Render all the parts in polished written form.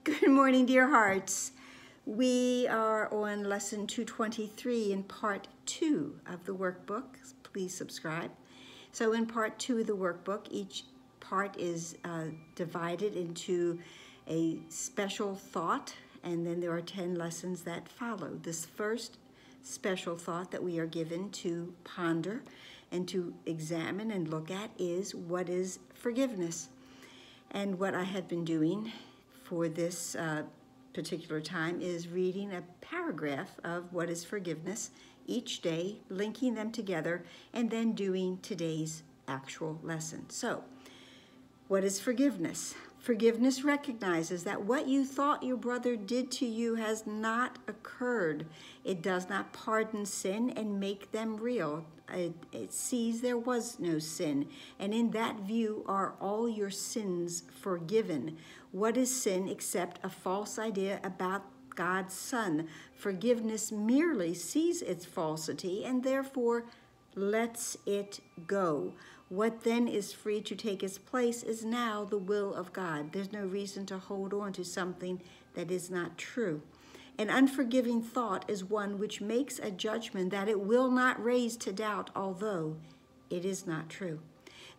Good morning, dear hearts. We are on lesson 223 in part 2 of the workbook. Please subscribe. So in part 2 of the workbook, each part is divided into a special thought, and then there are 10 lessons that follow. This first special thought that we are given to ponder and to examine and look at is, what is forgiveness? And what I have been doing for this particular time is reading a paragraph of what is forgiveness each day, linking them together, and then doing today's actual lesson. So, what is forgiveness? Forgiveness recognizes that what you thought your brother did to you has not occurred. It does not pardon sin and make them real. It sees there was no sin, and in that view are all your sins forgiven. What is sin except a false idea about God's Son? Forgiveness merely sees its falsity and therefore lets it go. What then is free to take its place is now the will of God. There's no reason to hold on to something that is not true. An unforgiving thought is one which makes a judgment that it will not raise to doubt, although it is not true.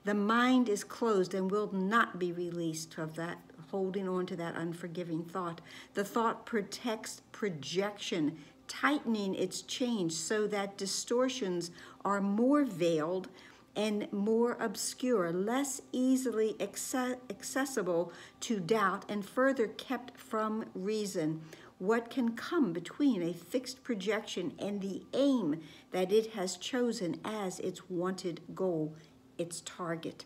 The mind is closed and will not be released of that, holding on to that unforgiving thought. The thought protects projection, tightening its change so that distortions are more veiled and more obscure, less easily accessible to doubt, and further kept from reason. What can come between a fixed projection and the aim that it has chosen as its wanted goal, its target?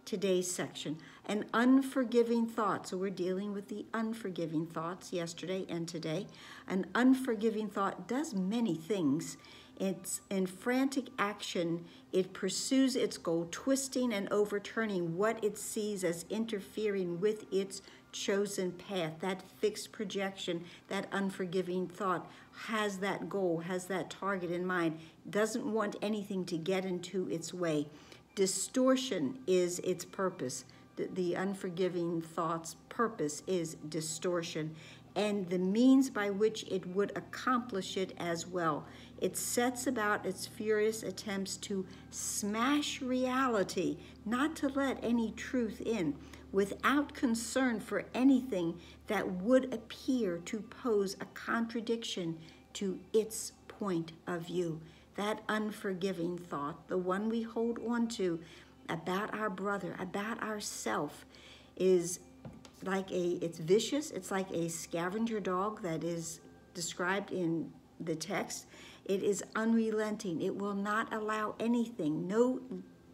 Today's section, an unforgiving thought. So we're dealing with the unforgiving thoughts yesterday and today. An unforgiving thought does many things. It's in frantic action. It pursues its goal, twisting and overturning what it sees as interfering with its chosen path. That fixed projection, that unforgiving thought has that goal, has that target in mind, doesn't want anything to get into its way. Distortion is its purpose. The unforgiving thought's purpose is distortion, and the means by which it would accomplish it as well. It sets about its furious attempts to smash reality, not to let any truth in, without concern for anything that would appear to pose a contradiction to its point of view. That unforgiving thought, the one we hold on to about our brother, about ourself, is like it's vicious. It's like a scavenger dog that is described in the text. It is unrelenting. It will not allow anything, no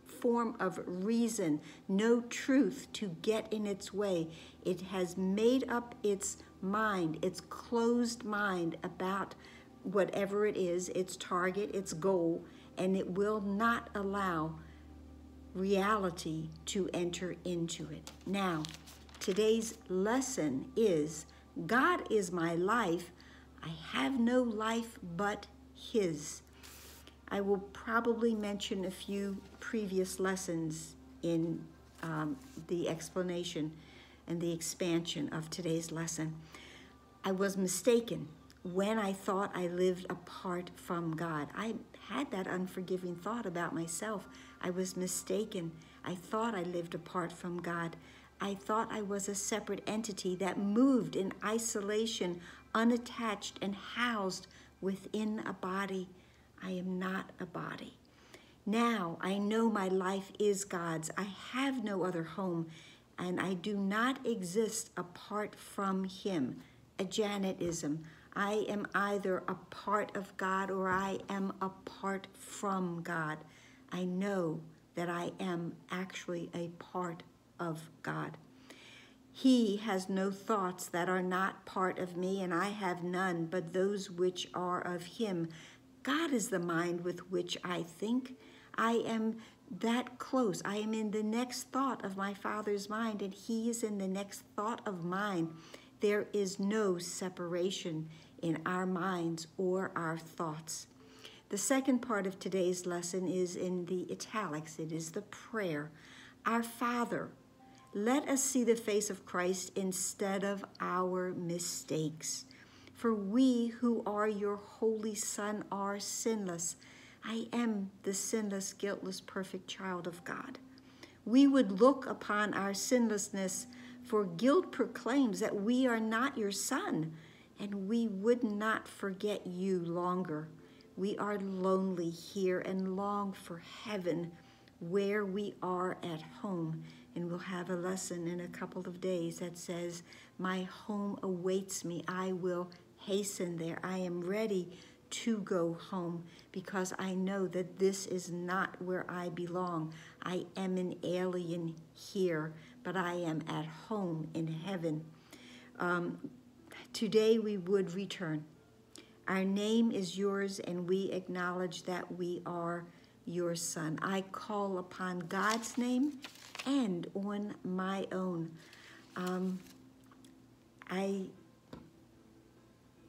form of reason, no truth to get in its way. It has made up its mind, its closed mind about whatever it is, its target, its goal, and it will not allow reality to enter into it. Now, today's lesson is, God is my life. I have no life but His. I will probably mention a few previous lessons in the explanation and the expansion of today's lesson. I was mistaken when I thought I lived apart from God. I had that unforgiving thought about myself. I was mistaken. I thought I lived apart from God. I thought I was a separate entity that moved in isolation, unattached and housed within a body. I am not a body. Now I know my life is God's. I have no other home, and I do not exist apart from Him. A Janetism. I am either a part of God or I am apart from God. I know that I am actually a part of God. He has no thoughts that are not part of me, and I have none but those which are of Him. God is the mind with which I think. I am that close. I am in the next thought of my Father's mind, and He is in the next thought of mine. There is no separation in our minds or our thoughts. The second part of today's lesson is in the italics. It is the prayer. Our Father, Let us see the face of Christ instead of our mistakes. For we who are your holy Son are sinless. I am the sinless, guiltless, perfect child of God. We would look upon our sinlessness, for guilt proclaims that we are not your son, and we would not forget you longer. We are lonely here and long for heaven, where we are at home. And we'll have a lesson in a couple of days that says, my home awaits me. I will hasten there. I am ready to go home because I know that this is not where I belong. I am an alien here, but I am at home in heaven. Today we would return. Our name is yours, and we acknowledge that we are your son. I call upon God's name and on my own. I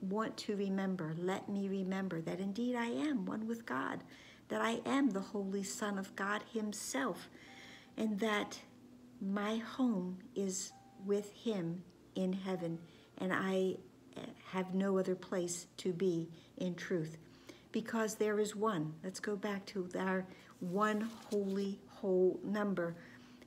want to remember, let me remember that indeed I am one with God, that I am the Holy Son of God himself, and that my home is with him in heaven, and I have no other place to be in truth, because there is one. Let's go back to our one holy whole number.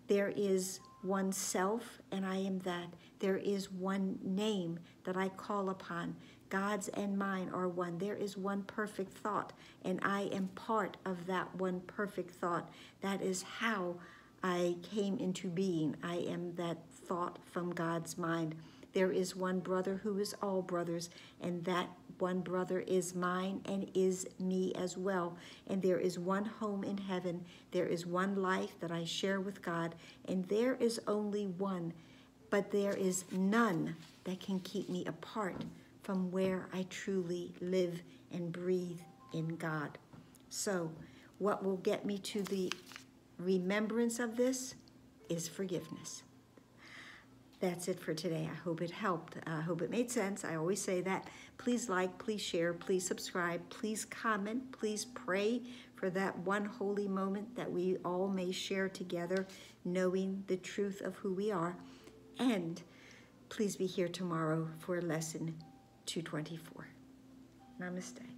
There is one self, and I am that. There is one name that I call upon. God's and mine are one. There is one perfect thought, and I am part of that one perfect thought. That is how I came into being. I am that thought from God's mind. There is one brother who is all brothers, and that one brother is mine and is me as well. And there is one home in heaven. There is one life that I share with God, and there is only one, but there is none that can keep me apart from where I truly live and breathe in God. So what will get me to the remembrance of this is forgiveness. That's it for today. I hope it helped. I hope it made sense. I always say that. Please like, please share, please subscribe, please comment, please pray for that one holy moment that we all may share together, knowing the truth of who we are. And please be here tomorrow for lesson 224. Namaste.